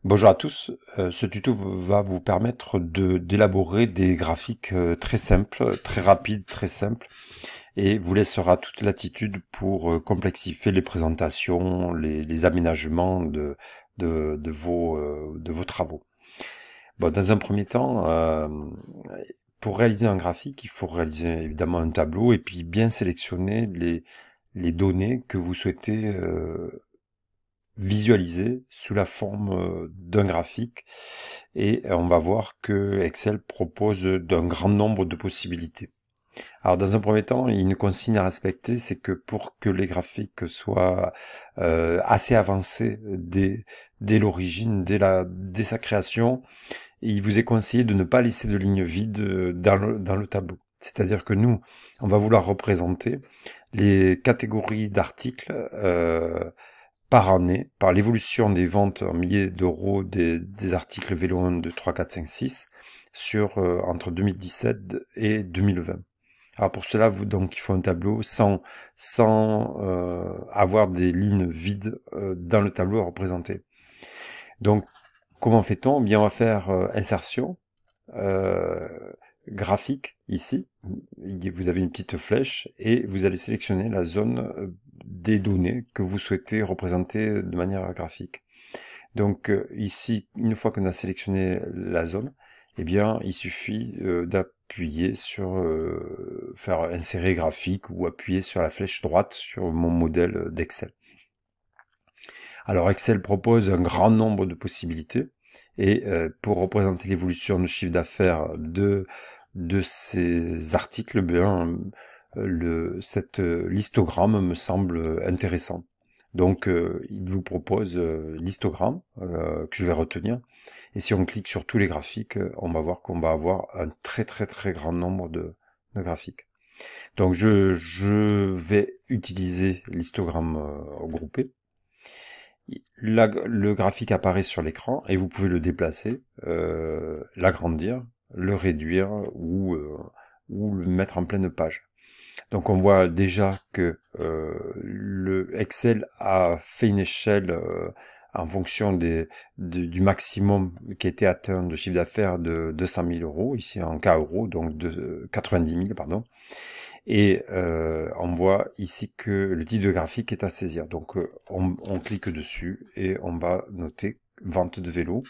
Bonjour à tous, ce tuto va vous permettre d'élaborer des graphiques très simples, très rapides, très simples, et vous laissera toute latitude pour complexifier les présentations, les aménagements de vos travaux. Bon, dans un premier temps, pour réaliser un graphique, il faut réaliser évidemment un tableau et puis bien sélectionner les données que vous souhaitez visualiser sous la forme d'un graphique, et on va voir que Excel propose d'un grand nombre de possibilités. Alors dans un premier temps, il y a une consigne à respecter, c'est que pour que les graphiques soient assez avancés dès l'origine, dès sa création, il vous est conseillé de ne pas laisser de lignes vides dans le tableau. C'est-à-dire que nous, on va vouloir représenter les catégories d'articles par année, par l'évolution des ventes en milliers d'euros des articles vélo 1, 2, 3, 4, 5, 6 sur entre 2017 et 2020. Alors pour cela, donc il faut un tableau sans avoir des lignes vides dans le tableau à représenter. Donc comment fait-on? Eh bien, on va faire insertion, euh, graphique ici. Vous avez une petite flèche et vous allez sélectionner la zone des données que vous souhaitez représenter de manière graphique. Donc ici, une fois qu'on a sélectionné la zone, eh bien, il suffit d'appuyer sur faire insérer graphique ou appuyer sur la flèche droite sur mon modèle d'Excel. Alors Excel propose un grand nombre de possibilités, et pour représenter l'évolution du chiffre d'affaires de ces articles, bien, cette listogramme me semble intéressant. Donc il vous propose l'histogramme que je vais retenir, et si on clique sur tous les graphiques, on va voir qu'on va avoir un très grand nombre de graphiques. Donc je vais utiliser l'histogramme groupé. Le graphique apparaît sur l'écran et vous pouvez le déplacer, l'agrandir, le réduire ou le mettre en pleine page. Donc on voit déjà que le Excel a fait une échelle en fonction du maximum qui a été atteint de chiffre d'affaires de 200 000 euros, ici en cas euros, donc de 90 000, pardon. Et on voit ici que le titre de graphique est à saisir. Donc on clique dessus et on va noter vente de vélo.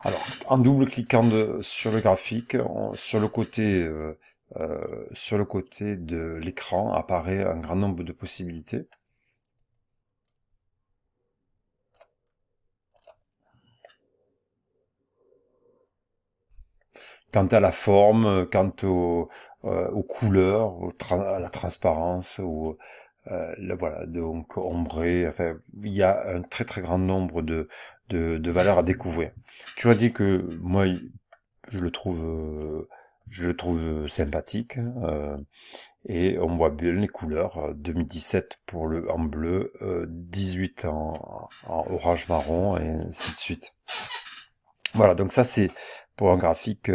Alors, en double-cliquant sur le graphique, sur le côté de l'écran apparaît un grand nombre de possibilités. Quant à la forme, aux couleurs, à la transparence, voilà, donc ombré, enfin, il y a un très grand nombre de valeurs à découvrir. Tu as dit que moi, je le trouve, je le trouve sympathique, et on voit bien les couleurs, 2017 pour le en bleu, 18 en orange marron, et ainsi de suite. Voilà, donc ça c'est pour un graphique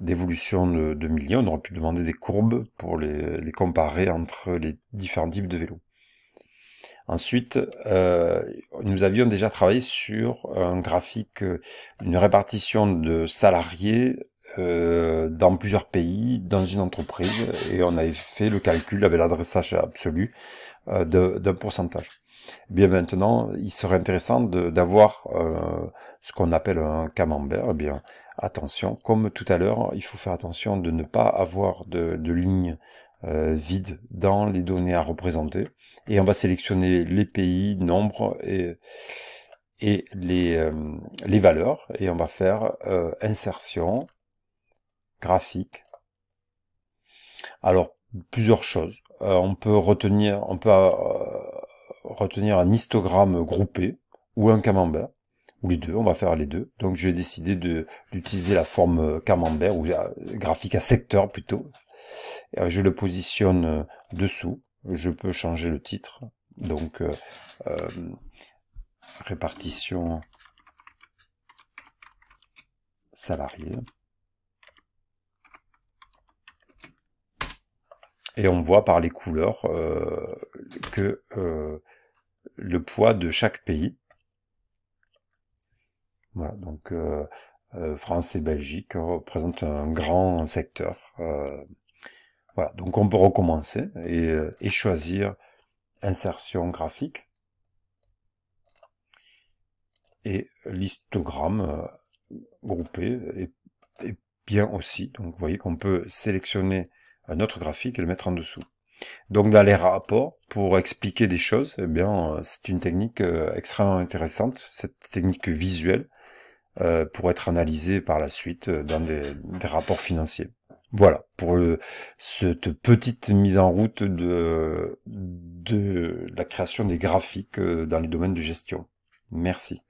d'évolution de millions. On aurait pu demander des courbes pour les comparer entre les différents types de vélos. Ensuite, nous avions déjà travaillé sur un graphique, une répartition de salariés dans plusieurs pays, dans une entreprise, et on avait fait le calcul avec l'adressage absolu d'un pourcentage. Eh bien maintenant, il serait intéressant d'avoir ce qu'on appelle un camembert. Eh bien, attention, comme tout à l'heure, il faut faire attention de ne pas avoir de lignes vides dans les données à représenter. Et on va sélectionner les pays, nombres et les valeurs. Et on va faire insertion, graphique. Alors, plusieurs choses. On peut retenir un histogramme groupé ou un camembert, ou les deux, on va faire les deux. Donc je vais décider d'utiliser la forme camembert, ou graphique à secteur plutôt. Je le positionne dessous, je peux changer le titre, donc euh, répartition salariée. Et on voit par les couleurs que le poids de chaque pays. Voilà, donc France et Belgique représentent un grand secteur. Voilà, donc on peut recommencer et choisir insertion graphique et l'histogramme groupé est bien aussi. Donc vous voyez qu'on peut sélectionner un autre graphique et le mettre en dessous. Donc dans les rapports, pour expliquer des choses, eh bien c'est une technique extrêmement intéressante, cette technique visuelle, pour être analysée par la suite dans des rapports financiers. Voilà, pour cette petite mise en route de la création des graphiques dans les domaines de gestion. Merci.